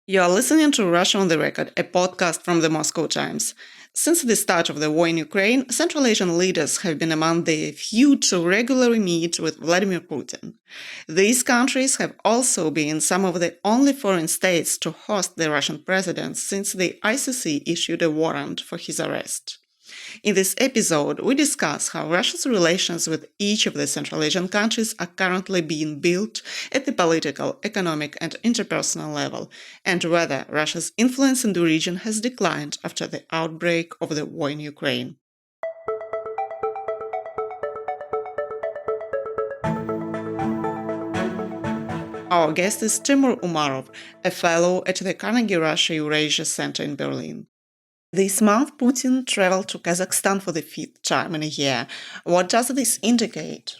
You are listening to Russia on the Record, a podcast from the Moscow Times. Since the start of the war in Ukraine, Central Asian leaders have been among the few to regularly meet with Vladimir Putin. These countries have also been some of the only foreign states to host the Russian president since the ICC issued a warrant for his arrest. In this episode, we discuss how Russia's relations with each of the Central Asian countries are currently being built at the political, economic, and interpersonal level, and whether Russia's influence in the region has declined after the outbreak of the war in Ukraine. Our guest is Temur Umarov, a fellow at the Carnegie Russia Eurasia Center in Berlin. This month, Putin traveled to Kazakhstan for the fifth time in a year. What does this indicate?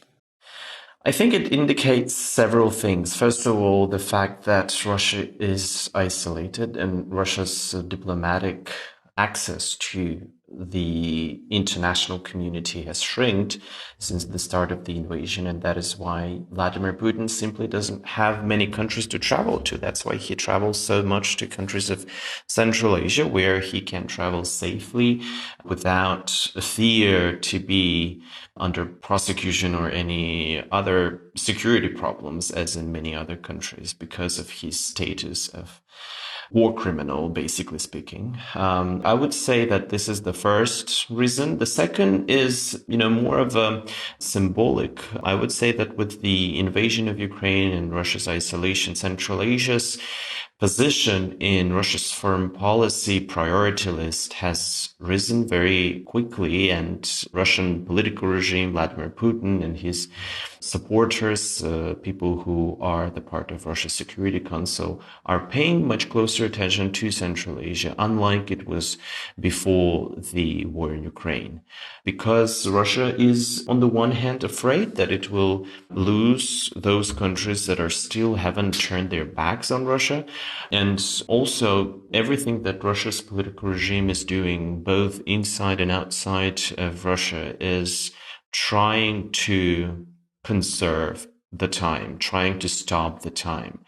I think it indicates several things. First of all, the fact that Russia is isolated and Russia's diplomatic access to the international community has shrinked since the start of the invasion, and that is why Vladimir Putin simply doesn't have many countries to travel to. That's why he travels so much to countries of Central Asia, where he can travel safely without fear to be under prosecution or any other security problems, as in many other countries, because of his status of war criminal, basically speaking. I would say that this is the first reason. The second is, more of a symbolic. I would say that with the invasion of Ukraine and Russia's isolation, Central Asia's position in Russia's foreign policy priority list has risen very quickly, and Russian political regime, Vladimir Putin and his supporters, people who are the part of Russia's Security Council, are paying much closer attention to Central Asia, unlike it was before the war in Ukraine. Because Russia is, on the one hand, afraid that it will lose those countries that haven't turned their backs on Russia. And also everything that Russia's political regime is doing, both inside and outside of Russia, is trying to conserve the time, trying to stop the time.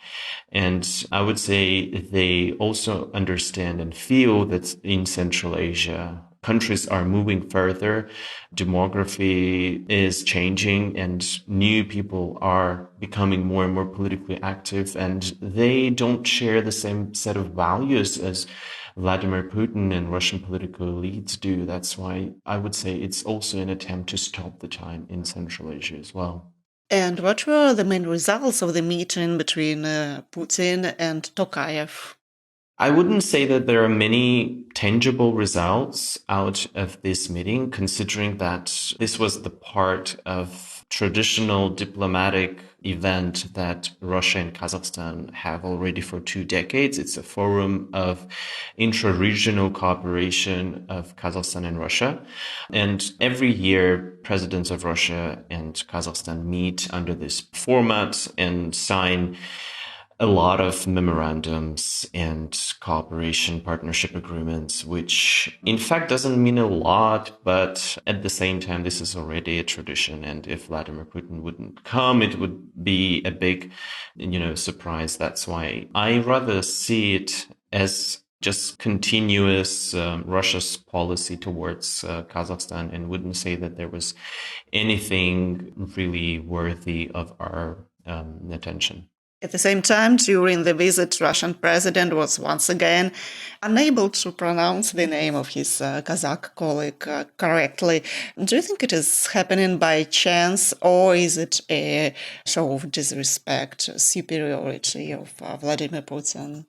And I would say they also understand and feel that in Central Asia, countries are moving further, demography is changing, and new people are becoming more and more politically active, and they don't share the same set of values as Vladimir Putin and Russian political elites do. That's why I would say it's also an attempt to stop the time in Central Asia as well. And what were the main results of the meeting between Putin and Tokayev? I wouldn't say that there are many tangible results out of this meeting, considering that this was the part of traditional diplomatic event that Russia and Kazakhstan have already for 2 decades. It's a forum of intra-regional cooperation of Kazakhstan and Russia. And every year, presidents of Russia and Kazakhstan meet under this format and sign a lot of memorandums and cooperation partnership agreements, which in fact doesn't mean a lot, but at the same time, this is already a tradition. And if Vladimir Putin wouldn't come, it would be a big, surprise. That's why I rather see it as just continuous Russia's policy towards Kazakhstan, and wouldn't say that there was anything really worthy of our attention. At the same time, during the visit, Russian president was once again unable to pronounce the name of his Kazakh colleague correctly. Do you think it is happening by chance, or is it a show of disrespect, superiority of Vladimir Putin?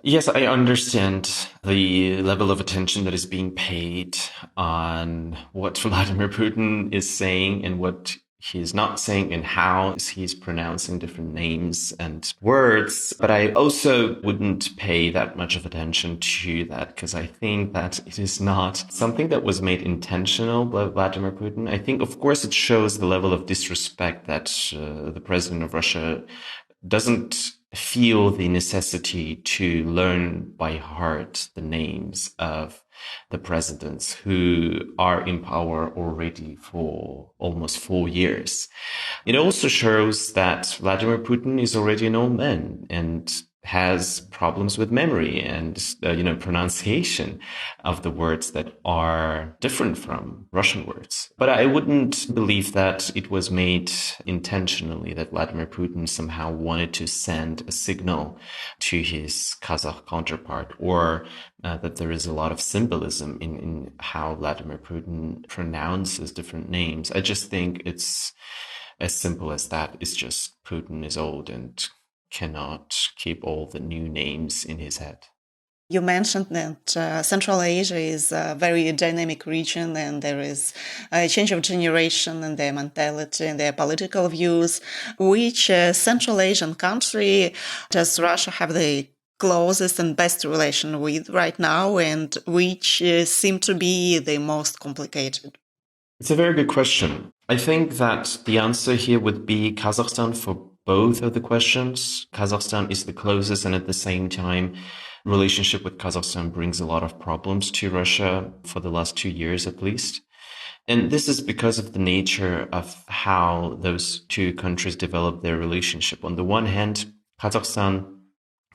Yes, I understand the level of attention that is being paid on what Vladimir Putin is saying and what he's not saying and how he's pronouncing different names and words. But I also wouldn't pay that much of attention to that, because I think that it is not something that was made intentional by Vladimir Putin. I think, of course, it shows the level of disrespect that the president of Russia doesn't feel the necessity to learn by heart the names of the presidents who are in power already for almost 4 years. It also shows that Vladimir Putin is already an old man, and has problems with memory and pronunciation of the words that are different from Russian words. But I wouldn't believe that it was made intentionally, that Vladimir Putin somehow wanted to send a signal to his Kazakh counterpart, or that there is a lot of symbolism in how Vladimir Putin pronounces different names. I just think it's as simple as that. It's just Putin is old and cannot keep all the new names in his head. You mentioned that Central Asia is a very dynamic region, and there is a change of generation in their mentality and their political views. Which Central Asian country does Russia have the closest and best relation with right now, and which seem to be the most complicated? It's a very good question. I think that the answer here would be Kazakhstan for both of the questions. Kazakhstan is the closest, and at the same time, relationship with Kazakhstan brings a lot of problems to Russia for the last 2 years at least. And this is because of the nature of how those two countries develop their relationship. On the one hand, Kazakhstan,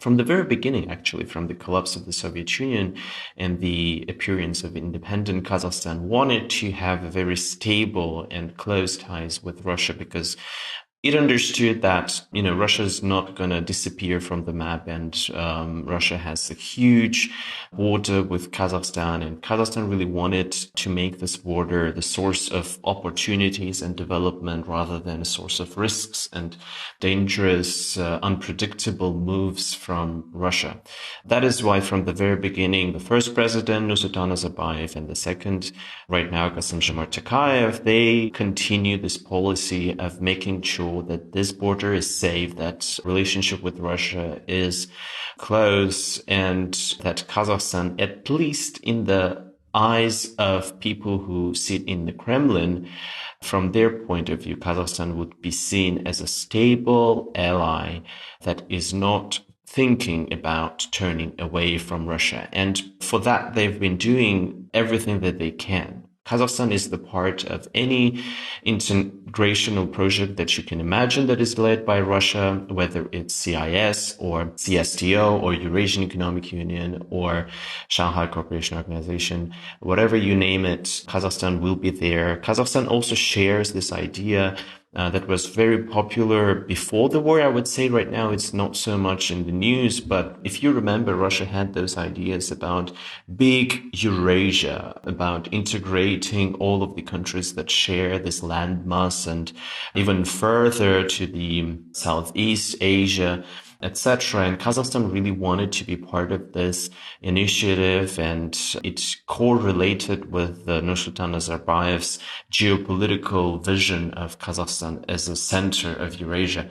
from the very beginning, actually, from the collapse of the Soviet Union and the appearance of independent Kazakhstan, wanted to have a very stable and close ties with Russia, because it understood that, Russia is not going to disappear from the map, and Russia has a huge border with Kazakhstan, and Kazakhstan really wanted to make this border the source of opportunities and development rather than a source of risks and dangerous, unpredictable moves from Russia. That is why from the very beginning, the first president, Nursultan Nazarbayev, and the second, right now, Kassym-Jomart Tokayev, they continue this policy of making sure that this border is safe, that relationship with Russia is close, and that Kazakhstan, at least in the eyes of people who sit in the Kremlin, from their point of view, Kazakhstan would be seen as a stable ally that is not thinking about turning away from Russia. And for that, they've been doing everything that they can. Kazakhstan is the part of any integrational project that you can imagine that is led by Russia, whether it's CIS or CSTO or Eurasian Economic Union or Shanghai Cooperation Organization, whatever you name it, Kazakhstan will be there. Kazakhstan also shares this idea that was very popular before the war. I would say right now it's not so much in the news, but if you remember, Russia had those ideas about big Eurasia, about integrating all of the countries that share this landmass and even further to the Southeast Asia, etc. And Kazakhstan really wanted to be part of this initiative, and it correlated with Nursultan Nazarbayev's geopolitical vision of Kazakhstan as a center of Eurasia.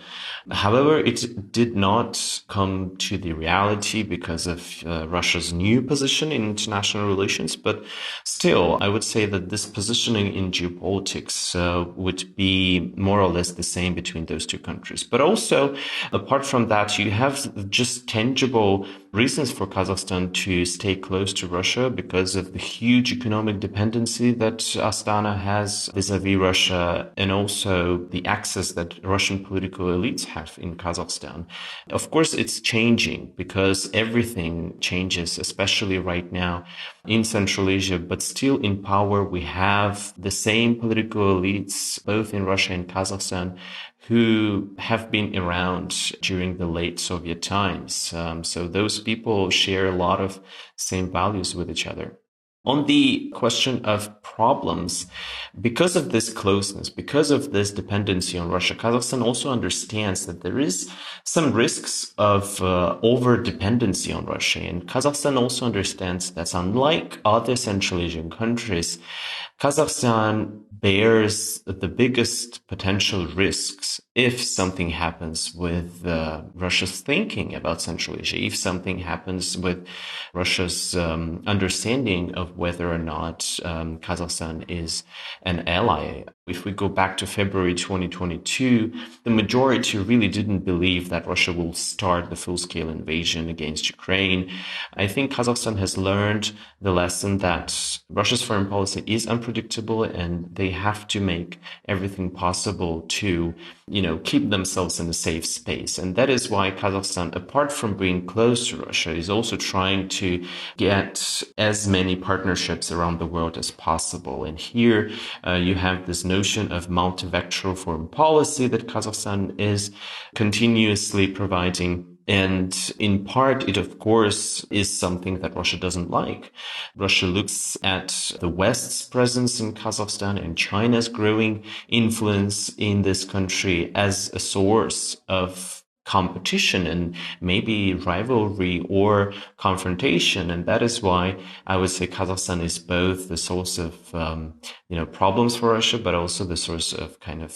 However, it did not come to the reality because of Russia's new position in international relations, but still, I would say that this positioning in geopolitics would be more or less the same between those two countries. But also, apart from that, you have just tangible reasons for Kazakhstan to stay close to Russia because of the huge economic dependency that Astana has vis-a-vis Russia, and also the access that Russian political elites have in Kazakhstan. Of course, it's changing because everything changes, especially right now in Central Asia, but still in power we have the same political elites, both in Russia and Kazakhstan, who have been around during the late Soviet times. So those people share a lot of same values with each other. On the question of problems, because of this closeness, because of this dependency on Russia, Kazakhstan also understands that there is some risks of over-dependency on Russia. And Kazakhstan also understands that unlike other Central Asian countries, Kazakhstan bears the biggest potential risks if something happens with Russia's thinking about Central Asia, if something happens with Russia's understanding of whether or not Kazakhstan is an ally. If we go back to February 2022, the majority really didn't believe that Russia will start the full-scale invasion against Ukraine. I think Kazakhstan has learned the lesson that Russia's foreign policy is unpredictable. unpredictable, and they have to make everything possible to, keep themselves in a safe space. And that is why Kazakhstan, apart from being close to Russia, is also trying to get as many partnerships around the world as possible. And here you have this notion of multivectoral foreign policy that Kazakhstan is continuously providing. And in part, it of course is something that Russia doesn't like. Russia looks at the West's presence in Kazakhstan and China's growing influence in this country as a source of competition and maybe rivalry or confrontation. And that is why I would say Kazakhstan is both the source of, problems for Russia, but also the source of kind of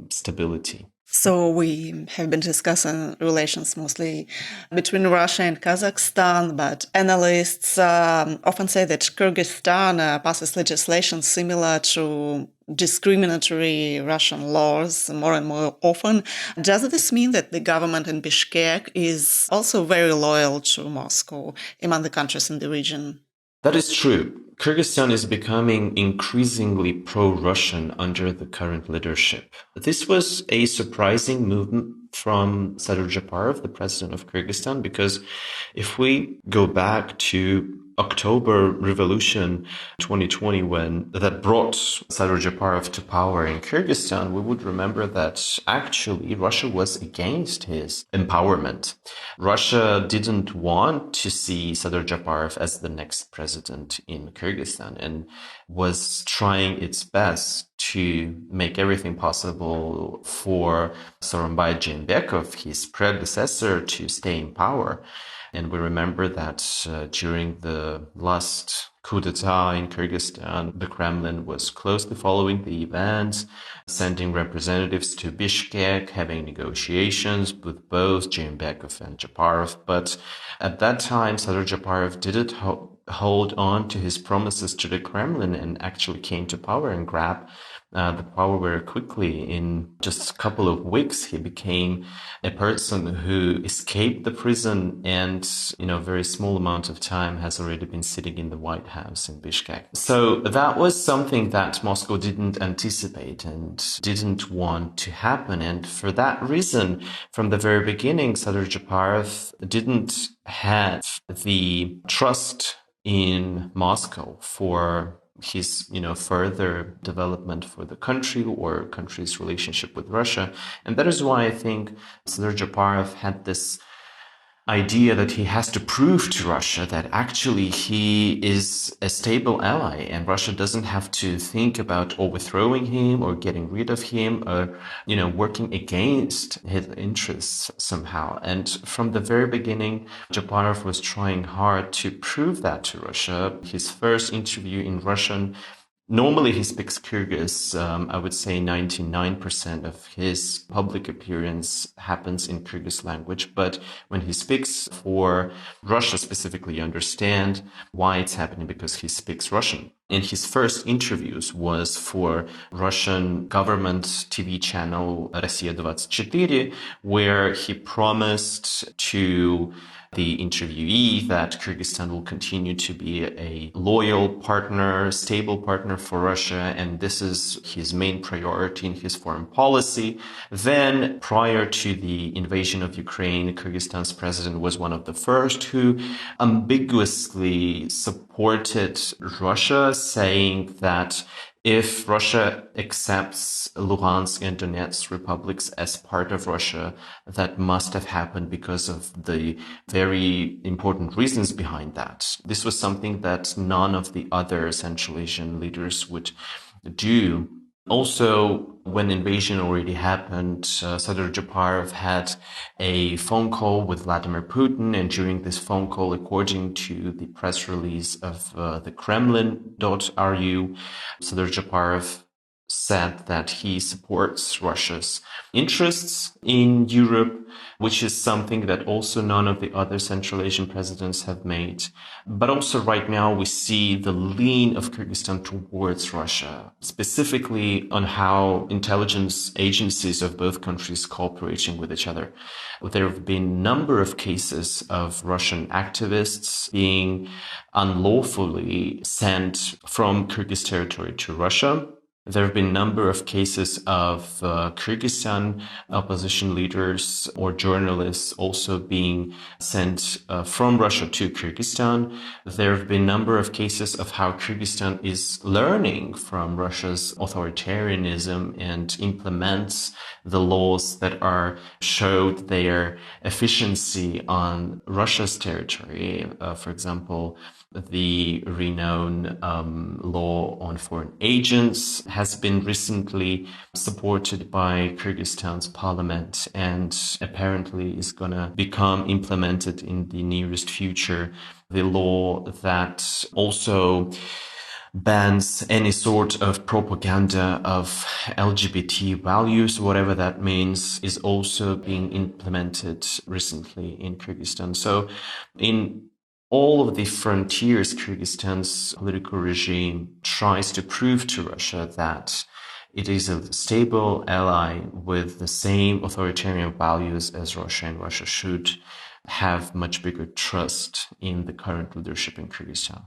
stability. So we have been discussing relations mostly between Russia and Kazakhstan, but analysts often say that Kyrgyzstan passes legislation similar to discriminatory Russian laws more and more often. Does this mean that the government in Bishkek is also very loyal to Moscow among the countries in the region? That is true. Kyrgyzstan is becoming increasingly pro-Russian under the current leadership. This was a surprising movement from Sadur Japarov, the president of Kyrgyzstan, because if we go back to October Revolution 2020, when that brought Sadur Japarov to power in Kyrgyzstan, we would remember that actually Russia was against his empowerment. Russia didn't want to see Sadur Japarov as the next president in Kyrgyzstan and was trying its best to make everything possible for Soronbay Jeenbekov, his predecessor, to stay in power. And we remember that during the last coup d'etat in Kyrgyzstan, the Kremlin was closely following the events, sending representatives to Bishkek, having negotiations with both Jeenbekov and Japarov. But at that time, Sadur Japarov didn't hold on to his promises to the Kremlin and actually came to power and grabbed the power very quickly. In just a couple of weeks, he became a person who escaped the prison and, in a very small amount of time, has already been sitting in the White House in Bishkek. So that was something that Moscow didn't anticipate and didn't want to happen. And for that reason, from the very beginning, Sadur Japarov didn't have the trust in Moscow for his, further development for the country or country's relationship with Russia. And that is why I think Sadur Japarov had this idea that he has to prove to Russia that actually he is a stable ally and Russia doesn't have to think about overthrowing him or getting rid of him or, working against his interests somehow. And from the very beginning, Japarov was trying hard to prove that to Russia. His first interview in Russian, normally he speaks Kyrgyz. I would say 99% of his public appearance happens in Kyrgyz language. But when he speaks for Russia specifically, you understand why it's happening because he speaks Russian. And his first interviews was for Russian government TV channel Россия 24, where he promised to the interviewee that Kyrgyzstan will continue to be a loyal partner, stable partner for Russia, and this is his main priority in his foreign policy. Then, prior to the invasion of Ukraine, Kyrgyzstan's president was one of the first who ambiguously supported Russia, saying that if Russia accepts Luhansk and Donetsk republics as part of Russia, that must have happened because of the very important reasons behind that. This was something that none of the other Central Asian leaders would do. Also, when invasion already happened, Sadur Japarov had a phone call with Vladimir Putin, and during this phone call, according to the press release of the Kremlin.ru, Sadur Japarov said that he supports Russia's interests in Europe, which is something that also none of the other Central Asian presidents have made. But also right now we see the lean of Kyrgyzstan towards Russia, specifically on how intelligence agencies of both countries cooperating with each other. There have been a number of cases of Russian activists being unlawfully sent from Kyrgyz territory to Russia. There have been a number of cases of Kyrgyzstan opposition leaders or journalists also being sent from Russia to Kyrgyzstan. There have been a number of cases of how Kyrgyzstan is learning from Russia's authoritarianism and implements the laws that are showed their efficiency on Russia's territory. For example, the renowned law on foreign agents has been recently supported by Kyrgyzstan's parliament and apparently is going to become implemented in the nearest future. The law that also bans any sort of propaganda of LGBT values, whatever that means, is also being implemented recently in Kyrgyzstan. So in all of the frontiers, Kyrgyzstan's political regime tries to prove to Russia that it is a stable ally with the same authoritarian values as Russia, and Russia should have much bigger trust in the current leadership in Kyrgyzstan.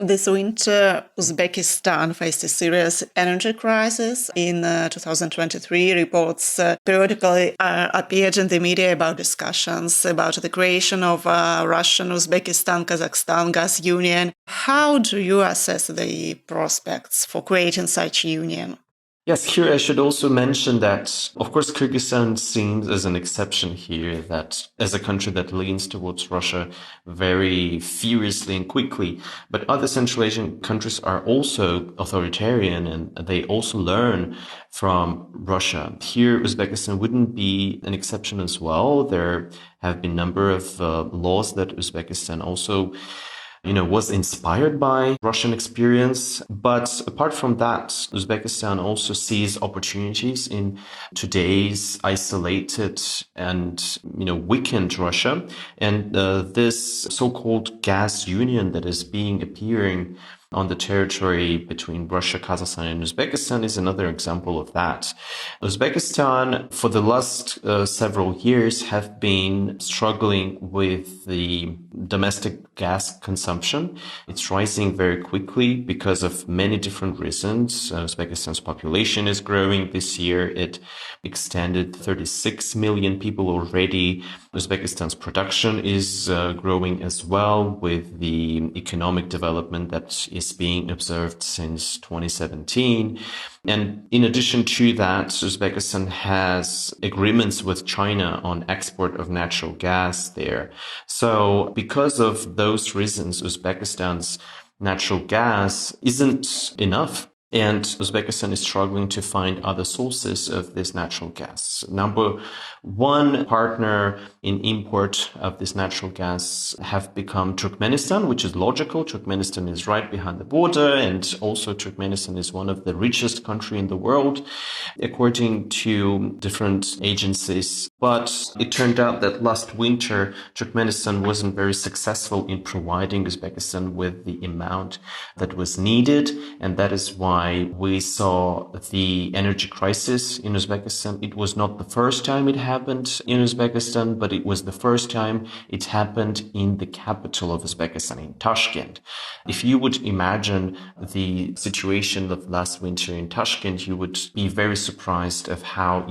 This winter, Uzbekistan faced a serious energy crisis. In 2023, reports periodically appeared in the media about discussions about the creation of a Russian, Uzbekistan, Kazakhstan gas union. How do you assess the prospects for creating such union? Yes, here I should also mention that, of course, Kyrgyzstan seems as an exception here, that as a country that leans towards Russia very furiously and quickly. But other Central Asian countries are also authoritarian and they also learn from Russia. Here, Uzbekistan wouldn't be an exception as well. There have been a number of laws that Uzbekistan also was inspired by Russian experience. But apart from that, Uzbekistan also sees opportunities in today's isolated and, weakened Russia. And this so-called gas union that is appearing on the territory between Russia, Kazakhstan, and Uzbekistan is another example of that. Uzbekistan, for the last several years, have been struggling with the domestic gas consumption. It's rising very quickly because of many different reasons. Uzbekistan's population is growing. This year, it extended 36 million people already. Uzbekistan's production is growing as well with the economic development that is being observed since 2017. And in addition to that, Uzbekistan has agreements with China on export of natural gas there. So because of those reasons, Uzbekistan's natural gas isn't enough. And Uzbekistan is struggling to find other sources of this natural gas. Number one partner in import of this natural gas have become Turkmenistan, which is logical. Turkmenistan is right behind the border, and also Turkmenistan is one of the richest countries in the world, according to different agencies. But it turned out that last winter, Turkmenistan wasn't very successful in providing Uzbekistan with the amount that was needed, and that is why we saw the energy crisis in Uzbekistan. It was not the first time it happened in Uzbekistan, but it was the first time it happened in the capital of Uzbekistan, in Tashkent. If you would imagine the situation of last winter in Tashkent, you would be very surprised of how,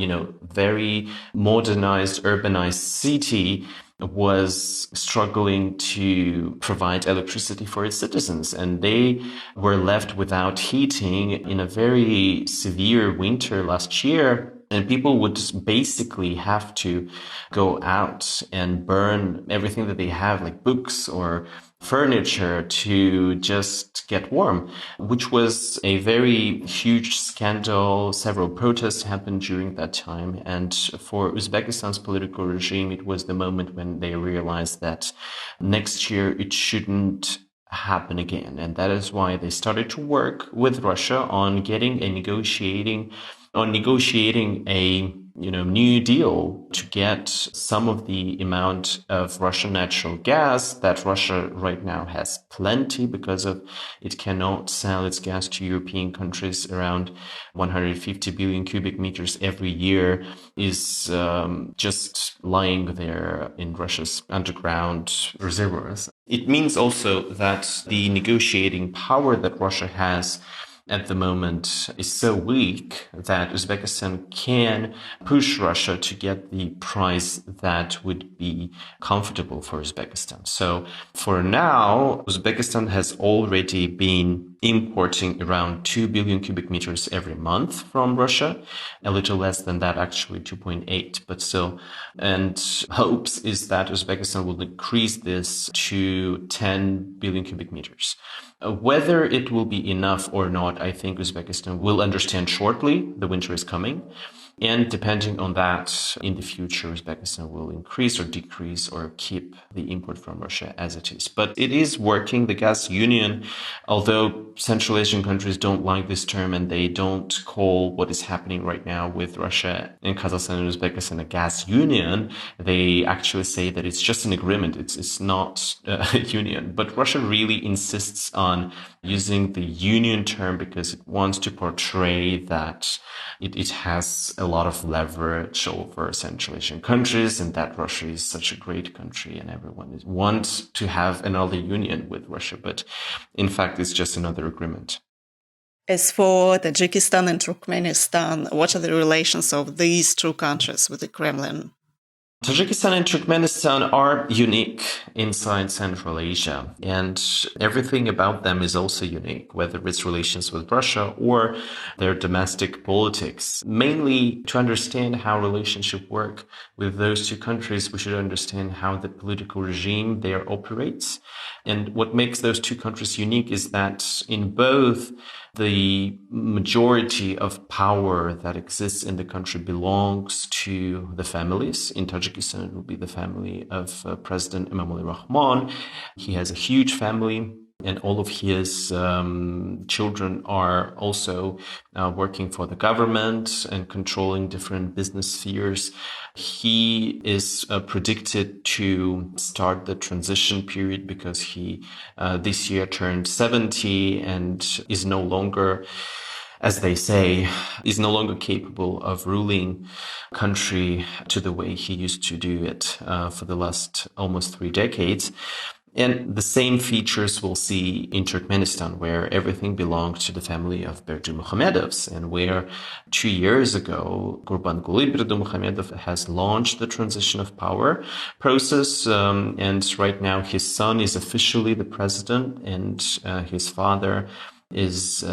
very modernized, urbanized city was struggling to provide electricity for its citizens, and they were left without heating in a very severe winter last year. And people would basically have to go out and burn everything that they have, like books or furniture, to just get warm, which was a very huge scandal. Several protests happened during that time. And for Uzbekistan's political regime, it was the moment when they realized that next year it shouldn't happen again. And that is why they started to work with Russia on negotiating a new deal to get some of the amount of Russian natural gas that Russia right now has plenty because of it cannot sell its gas to European countries. Around 150 billion cubic meters every year is just lying there in Russia's underground reservoirs. It means also that the negotiating power that Russia has at the moment is so weak that Uzbekistan can push Russia to get the price that would be comfortable for Uzbekistan. So for now, Uzbekistan has already been importing around 2 billion cubic meters every month from Russia, a little less than that, actually 2.8, but still. And hopes is that Uzbekistan will increase this to 10 billion cubic meters. Whether it will be enough or not, I think Uzbekistan will understand shortly. The winter is coming. And depending on that, in the future, Uzbekistan will increase or decrease or keep the import from Russia as it is. But it is working. The gas union, although Central Asian countries don't like this term and they don't call what is happening right now with Russia and Kazakhstan and Uzbekistan a gas union, they actually say that it's just an agreement. It's not a union. But Russia really insists on using the union term because it wants to portray that it has a lot of leverage over Central Asian countries and that Russia is such a great country and everyone wants to have another union with Russia. But in fact, it's just another agreement. As for Tajikistan and Turkmenistan, what are the relations of these two countries with the Kremlin? Tajikistan and Turkmenistan are unique inside Central Asia, and everything about them is also unique, whether it's relations with Russia or their domestic politics. Mainly, to understand how relationships work with those two countries, we should understand how the political regime there operates. And what makes those two countries unique is that in both, the majority of power that exists in the country belongs to the families. In Tajikistan, it will be the family of President Emomali Rahmon. He has a huge family, and all of his children are also working for the government and controlling different business spheres. He is predicted to start the transition period because he this year turned 70 and is no longer, as they say, is no longer capable of ruling country to the way he used to do it for the last almost 3 decades. And the same features we'll see in Turkmenistan, where everything belongs to the family of Berdimuhamedovs, and where 2 years ago, Gurbanguly Berdimuhamedov has launched the transition of power process. And right now, his son is officially the president, and his father is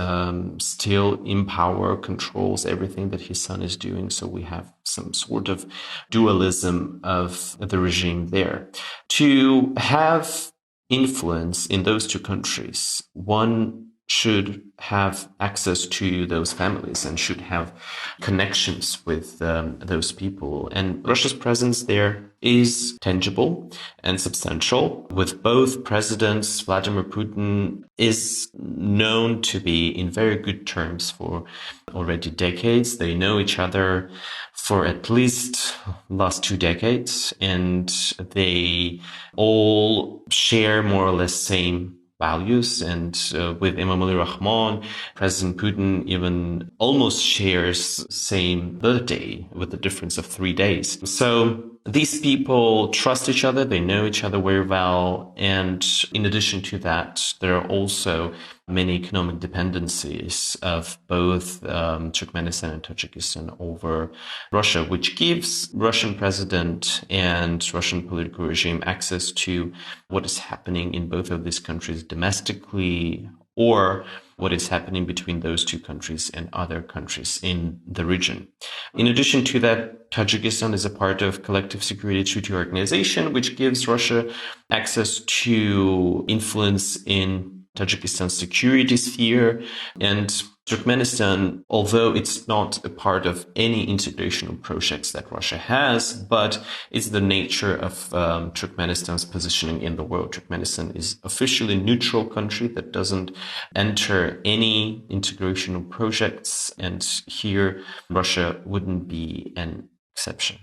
still in power, controls everything that his son is doing. So we have some sort of dualism of the regime there. To have influence in those two countries, one should have access to those families and should have connections with those people. And Russia's presence there is tangible and substantial. With both presidents, Vladimir Putin is known to be in very good terms for already decades. They know each other for at least last 2 decades, and they all share more or less same values. And with Emomali Rahmon, President Putin even almost shares same birthday with the difference of 3 days. So these people trust each other, they know each other very well. And in addition to that, there are also many economic dependencies of both Turkmenistan and Tajikistan over Russia, which gives Russian president and Russian political regime access to what is happening in both of these countries domestically, or what is happening between those two countries and other countries in the region. In addition to that, Tajikistan is a part of Collective Security Treaty Organization, which gives Russia access to influence in Tajikistan's security sphere. And Turkmenistan, although it's not a part of any integrational projects that Russia has, but it's the nature of Turkmenistan's positioning in the world. Turkmenistan is officially a neutral country that doesn't enter any integrational projects, and here Russia wouldn't be an exception.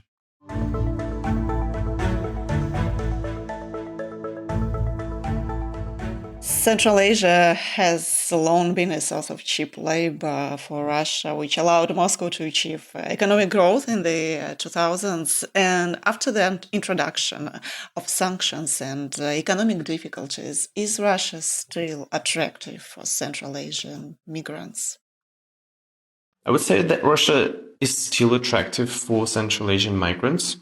Central Asia has long been a source of cheap labor for Russia, which allowed Moscow to achieve economic growth in the 2000s. And after the introduction of sanctions and economic difficulties, is Russia still attractive for Central Asian migrants? I would say that Russia is still attractive for Central Asian migrants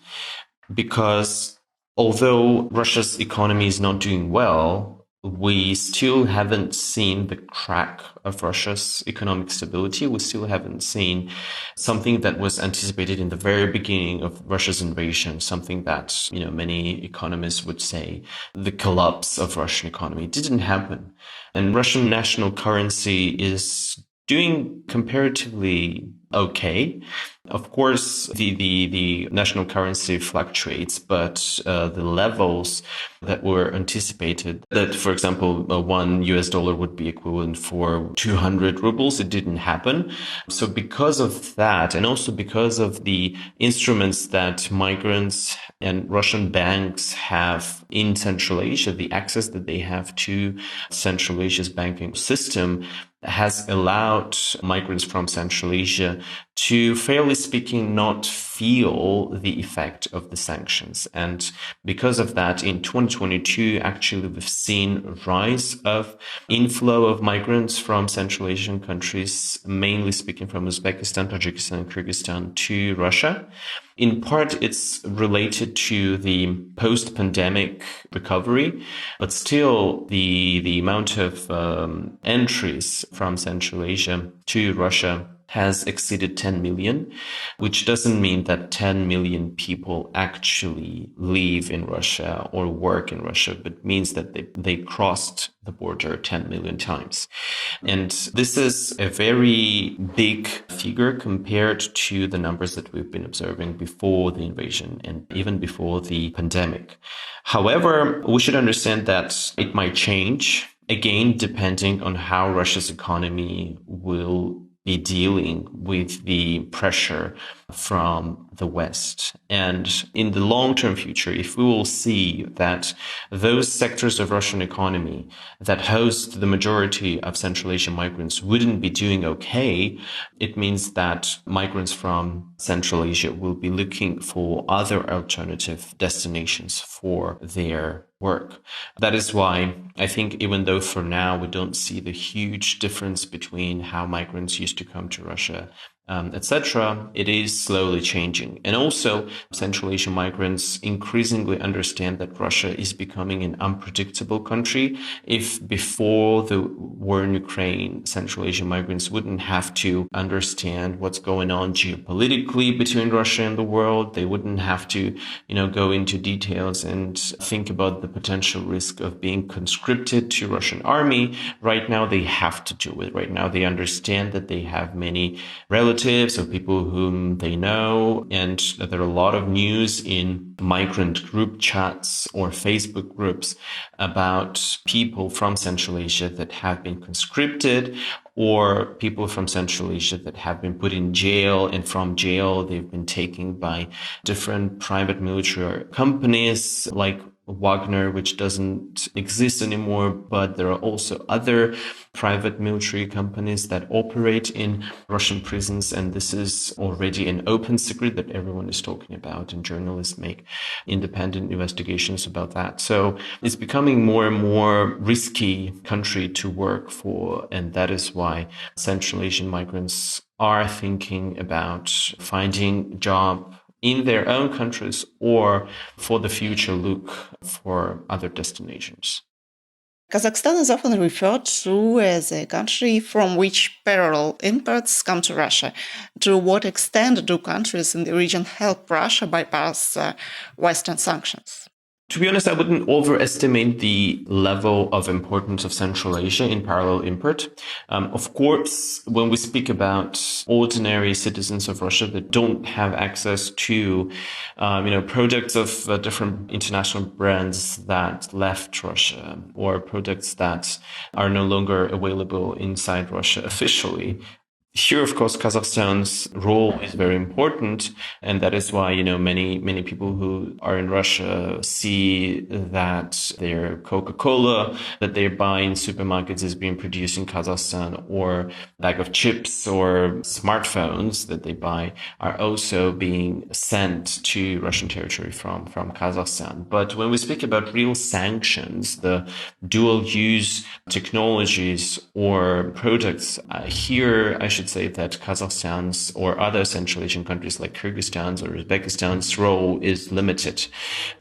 because although Russia's economy is not doing well, we still haven't seen the crack of Russia's economic stability. We still haven't seen something that was anticipated in the very beginning of Russia's invasion, something that, many economists would say the collapse of Russian economy. It didn't happen. And Russian national currency is doing comparatively okay. Of course, the national currency fluctuates, but the levels that were anticipated, that, for example, $1 would be equivalent for 200 rubles, it didn't happen. So because of that, and also because of the instruments that migrants and Russian banks have in Central Asia, the access that they have to Central Asia's banking system has allowed migrants from Central Asia to, fairly speaking, not feel the effect of the sanctions. And because of that, in 2022, actually, we've seen a rise of inflow of migrants from Central Asian countries, mainly speaking from Uzbekistan, Tajikistan, and Kyrgyzstan to Russia. In part, it's related to the post-pandemic recovery, but still the amount of entries from Central Asia to Russia has exceeded 10 million, which doesn't mean that 10 million people actually live in Russia or work in Russia, but means that they crossed the border 10 million times. And this is a very big figure compared to the numbers that we've been observing before the invasion and even before the pandemic. However, we should understand that it might change, again, depending on how Russia's economy will be dealing with the pressure from the West. And in the long-term future, if we will see that those sectors of Russian economy that host the majority of Central Asian migrants wouldn't be doing okay, it means that migrants from Central Asia will be looking for other alternative destinations for their work. That is why I think even though for now we don't see the huge difference between how migrants used to come to Russia, etc., it is slowly changing. And also, Central Asian migrants increasingly understand that Russia is becoming an unpredictable country. If before the war in Ukraine, Central Asian migrants wouldn't have to understand what's going on geopolitically between Russia and the world, they wouldn't have to, go into details and think about the potential risk of being conscripted to Russian army. Right now, they have to do it. Right now, they understand that they have many relatives or people whom they know, and there are a lot of news in migrant group chats or Facebook groups about people from Central Asia that have been conscripted, or people from Central Asia that have been put in jail, and from jail they've been taken by different private military companies like Wagner, which doesn't exist anymore, but there are also other private military companies that operate in Russian prisons, and this is already an open secret that everyone is talking about, and journalists make independent investigations about that. So it's becoming more and more risky country to work for, and that is why Central Asian migrants are thinking about finding a job in their own countries or for the future look for other destinations. Kazakhstan is often referred to as a country from which parallel imports come to Russia. To what extent do countries in the region help Russia bypass Western sanctions? To be honest, I wouldn't overestimate the level of importance of Central Asia in parallel import. Of course, when we speak about ordinary citizens of Russia that don't have access to, products of different international brands that left Russia, or products that are no longer available inside Russia officially, here, of course, Kazakhstan's role is very important, and that is why, many people who are in Russia see that their Coca-Cola that they buy in supermarkets is being produced in Kazakhstan, or bag of chips or smartphones that they buy are also being sent to Russian territory from Kazakhstan. But when we speak about real sanctions, the dual-use technologies or products, here I should say that Kazakhstan's or other Central Asian countries like Kyrgyzstan's or Uzbekistan's role is limited.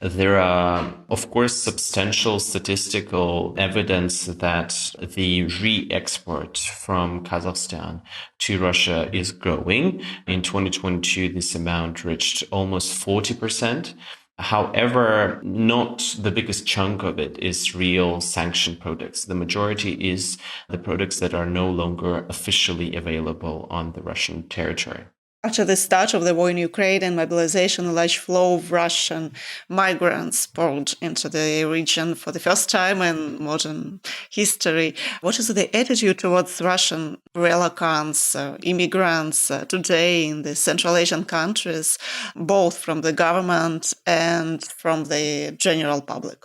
There are, of course, substantial statistical evidence that the re-export from Kazakhstan to Russia is growing. In 2022, this amount reached almost 40%. However, not the biggest chunk of it is real sanctioned products. The majority is the products that are no longer officially available on the Russian territory. After the start of the war in Ukraine and mobilization, a large flow of Russian migrants poured into the region for the first time in modern history. What is the attitude towards Russian relocants, immigrants today in the Central Asian countries, both from the government and from the general public?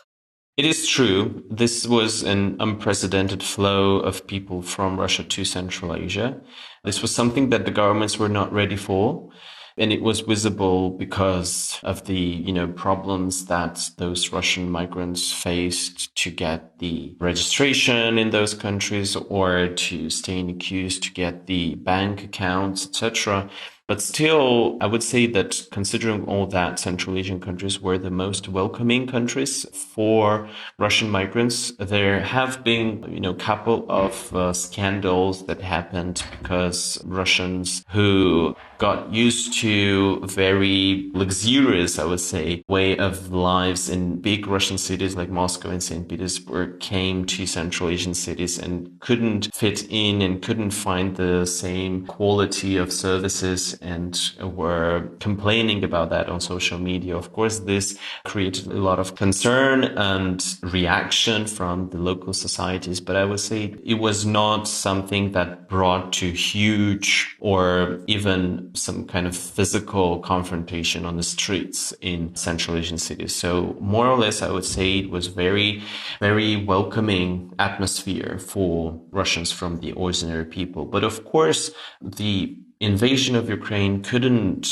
It is true. This was an unprecedented flow of people from Russia to Central Asia. This was something that the governments were not ready for. And it was visible because of the, problems that those Russian migrants faced to get the registration in those countries or to stay in the queues to get the bank accounts, etc. But still, I would say that considering all that, Central Asian countries were the most welcoming countries for Russian migrants. There have been, a couple of scandals that happened because Russians who got used to very luxurious, I would say, way of lives in big Russian cities like Moscow and St. Petersburg came to Central Asian cities and couldn't fit in and couldn't find the same quality of services and were complaining about that on social media. Of course, this created a lot of concern and reaction from the local societies, but I would say it was not something that brought to huge or even some kind of physical confrontation on the streets in Central Asian cities. So more or less, I would say it was very, very welcoming atmosphere for Russians from the ordinary people. But of course, the invasion of Ukraine couldn't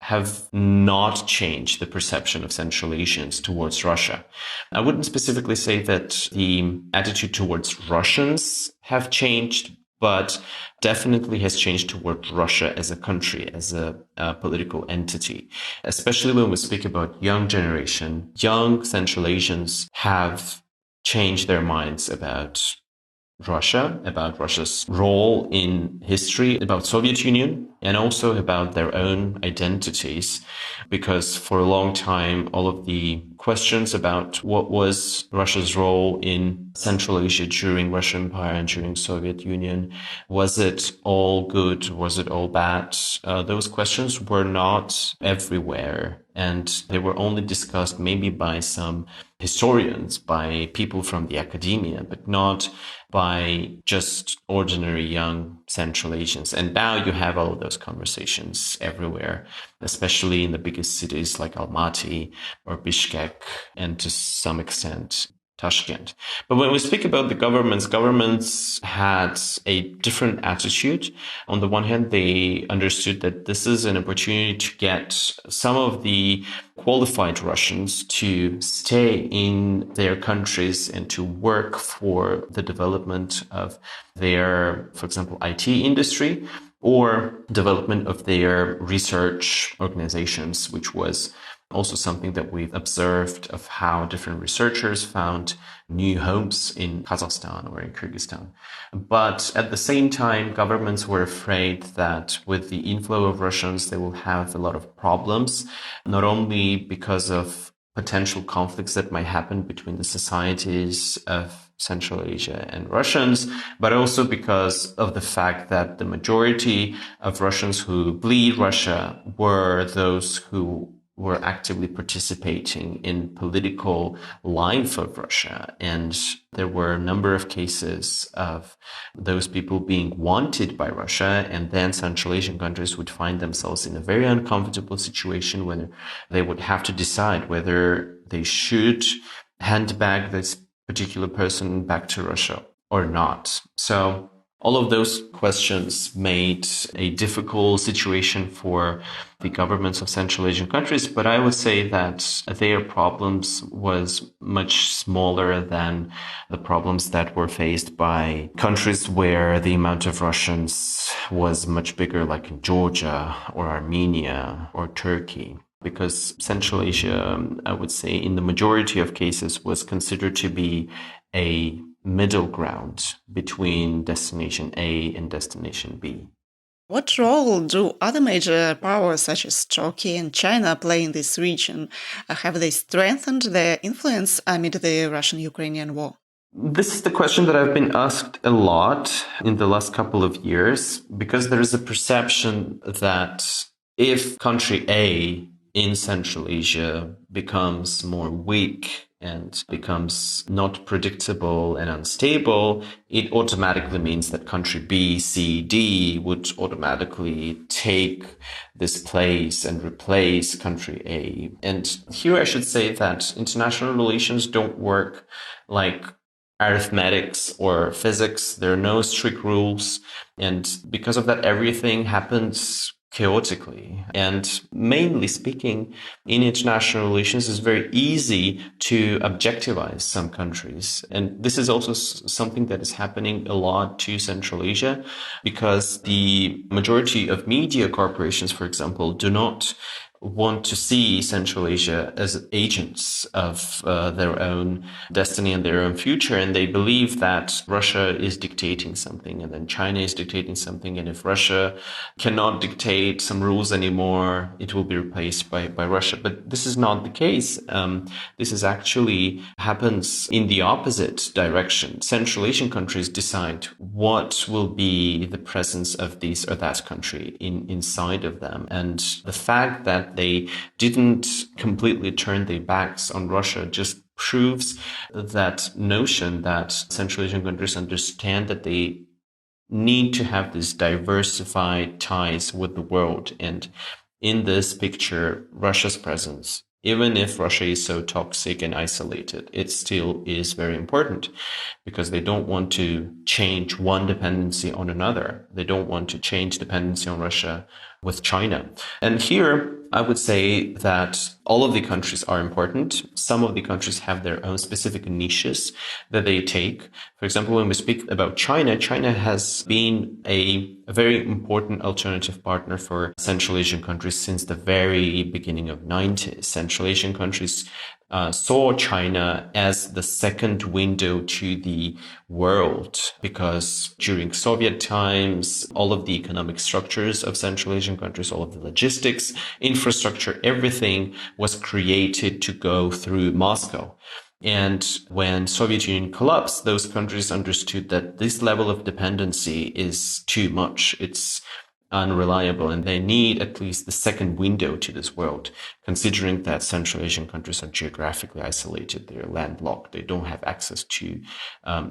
have not changed the perception of Central Asians towards Russia. I wouldn't specifically say that the attitude towards Russians have changed, but definitely has changed toward Russia as a country, as a political entity. Especially when we speak about young generation, young Central Asians have changed their minds about Russia, about Russia's role in history, about Soviet Union, and also about their own identities. Because for a long time, all of the questions about what was Russia's role in Central Asia during Russian Empire and during Soviet Union, was it all good? Was it all bad? Those questions were not everywhere. And they were only discussed maybe by some historians, by people from the academia, but not by just ordinary young Central Asians. And now you have all of those conversations everywhere, especially in the biggest cities like Almaty or Bishkek, and to some extent, Tashkent. But when we speak about the governments had a different attitude. On the one hand, they understood that this is an opportunity to get some of the qualified Russians to stay in their countries and to work for the development of their, for example, IT industry or development of their research organizations, which was also something that we've observed of how different researchers found new homes in Kazakhstan or in Kyrgyzstan. But at the same time, governments were afraid that with the inflow of Russians, they will have a lot of problems, not only because of potential conflicts that might happen between the societies of Central Asia and Russians, but also because of the fact that the majority of Russians who bleed Russia were those who were actively participating in political life of Russia. And there were a number of cases of those people being wanted by Russia, and then Central Asian countries would find themselves in a very uncomfortable situation where they would have to decide whether they should hand back this particular person back to Russia or not. So all of those questions made a difficult situation for the governments of Central Asian countries, but I would say that their problems was much smaller than the problems that were faced by countries where the amount of Russians was much bigger, like in Georgia or Armenia or Turkey. Because Central Asia, I would say, in the majority of cases, was considered to be a middle ground between destination A and destination B. What role do other major powers such as Turkey and China play in this region? Have they strengthened their influence amid the Russian-Ukrainian war? This is the question that I've been asked a lot in the last couple of years, because there is a perception that if country A in Central Asia becomes more weak and becomes not predictable and unstable, it automatically means that country B, C, D would automatically take this place and replace country A. And here I should say that international relations don't work like arithmetics or physics. There are no strict rules. And because of that, everything happens chaotically. And mainly speaking, in international relations, it's very easy to objectivize some countries. And this is also something that is happening a lot to Central Asia, because the majority of media corporations, for example, do not want to see Central Asia as agents of their own destiny and their own future. And they believe that Russia is dictating something and then China is dictating something. And if Russia cannot dictate some rules anymore, it will be replaced by Russia. But this is not the case. This is actually happens in the opposite direction. Central Asian countries decide what will be the presence of this or that country inside of them. And the fact that they didn't completely turn their backs on Russia just proves that notion that Central Asian countries understand that they need to have these diversified ties with the world. And in this picture, Russia's presence, even if Russia is so toxic and isolated, it still is very important, because they don't want to change one dependency on another. They don't want to change dependency on Russia with China. And here, I would say that all of the countries are important. Some of the countries have their own specific niches that they take. For example, when we speak about China, China has been a very important alternative partner for Central Asian countries since the very beginning of 90s. Central Asian countries saw China as the second window to the world, because during Soviet times, all of the economic structures of Central Asian countries, all of the logistics, infrastructure, everything was created to go through Moscow. And when Soviet Union collapsed, those countries understood that this level of dependency is too much. It's unreliable, and they need at least the second window to this world, considering that Central Asian countries are geographically isolated. They're landlocked. They don't have access to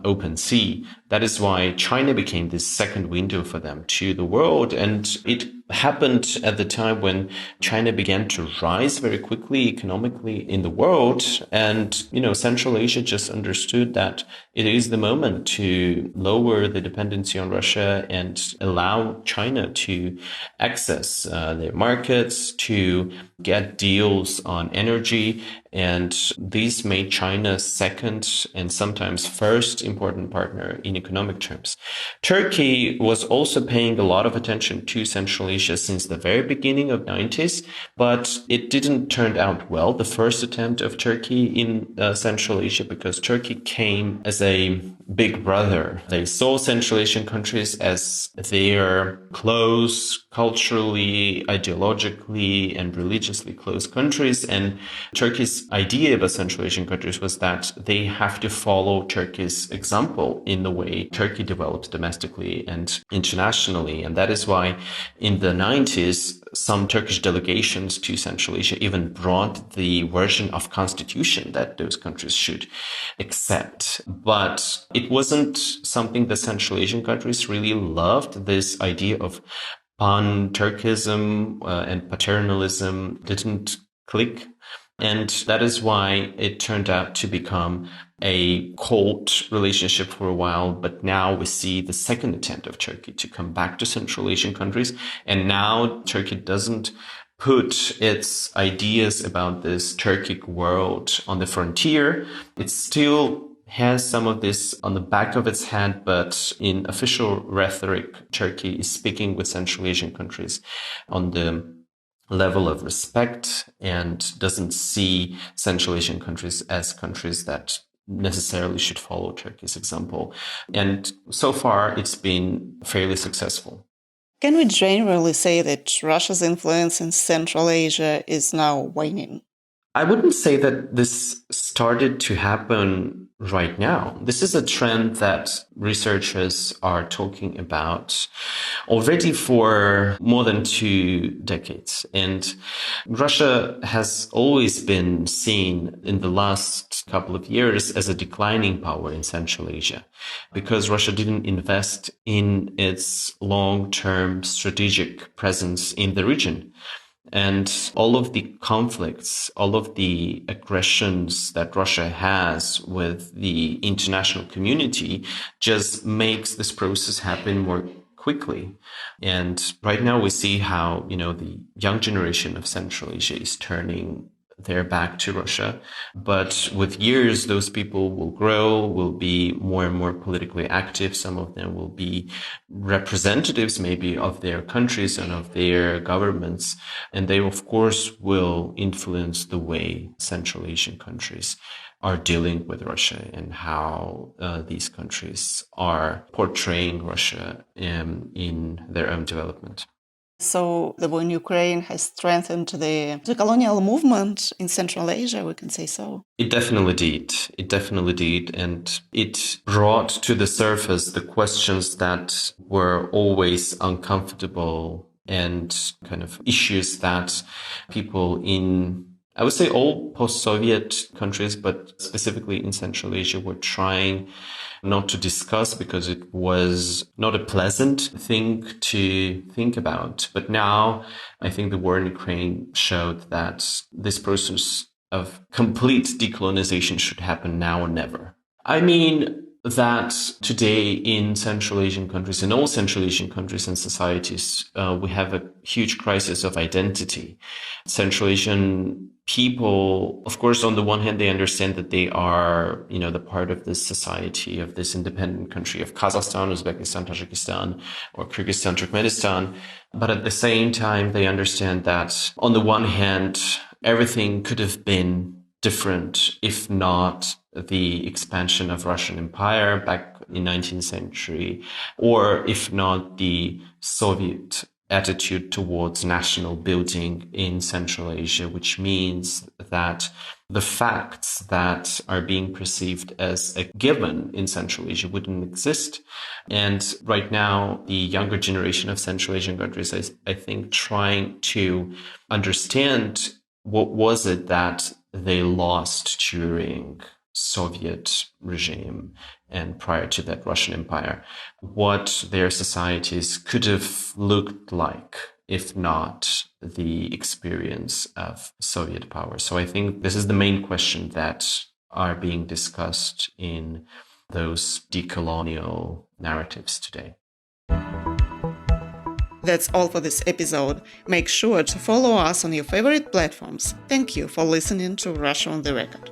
open sea. That is why China became this second window for them to the world. And it happened at the time when China began to rise very quickly economically in the world. And, Central Asia just understood that it is the moment to lower the dependency on Russia and allow China to access their markets, to get deals on energy. And this made China second and sometimes first important partner in economic terms. Turkey was also paying a lot of attention to Central Asia since the very beginning of 90s, but it didn't turn out well, the first attempt of Turkey in Central Asia, because Turkey came as a big brother. They saw Central Asian countries as their close culturally, ideologically, and religiously religiously closed countries. And Turkey's idea about Central Asian countries was that they have to follow Turkey's example in the way Turkey developed domestically and internationally. And that is why in the 90s, some Turkish delegations to Central Asia even brought the version of constitution that those countries should accept. But it wasn't something that Central Asian countries really loved. This idea of pan-Turkism and paternalism didn't click. And that is why it turned out to become a cold relationship for a while. But now we see the second attempt of Turkey to come back to Central Asian countries. And now Turkey doesn't put its ideas about this Turkic world on the frontier. It still has some of this on the back of its head, but in official rhetoric, Turkey is speaking with Central Asian countries on the level of respect and doesn't see Central Asian countries as countries that necessarily should follow Turkey's example. And so far, it's been fairly successful. Can we generally say that Russia's influence in Central Asia is now waning? I wouldn't say that this started to happen right now. This is a trend that researchers are talking about already for more than 2 decades. And Russia has always been seen in the last couple of years as a declining power in Central Asia because Russia didn't invest in its long-term strategic presence in the region. And all of the conflicts, all of the aggressions that Russia has with the international community just makes this process happen more quickly. And right now we see how, the young generation of Central Asia is turning their back to Russia. But with years, those people will grow, will be more and more politically active. Some of them will be representatives maybe of their countries and of their governments. And they, of course, will influence the way Central Asian countries are dealing with Russia and how these countries are portraying Russia in their own development. So the war in Ukraine has strengthened the colonial movement in Central Asia, we can say so. It definitely did. It definitely did. And it brought to the surface the questions that were always uncomfortable and kind of issues that people in, I would say, all post-Soviet countries, but specifically in Central Asia, were trying not to discuss because it was not a pleasant thing to think about. But now I think the war in Ukraine showed that this process of complete decolonization should happen now or never. I mean, that today in Central Asian countries, in all Central Asian countries and societies, we have a huge crisis of identity. Central Asian people, of course, on the one hand, they understand that they are, the part of this society, of this independent country of Kazakhstan, Uzbekistan, Tajikistan, or Kyrgyzstan, Turkmenistan. But at the same time, they understand that on the one hand, everything could have been different if not the expansion of Russian Empire back in 19th century, or if not the Soviet attitude towards national building in Central Asia, which means that the facts that are being perceived as a given in Central Asia wouldn't exist. And right now, the younger generation of Central Asian countries is, I think, trying to understand what was it that they lost during Soviet regime and prior to that Russian Empire, what their societies could have looked like if not the experience of Soviet power. So I think this is the main question that are being discussed in those decolonial narratives today. That's all for this episode. Make sure to follow us on your favorite platforms. Thank you for listening to Russia on the Record.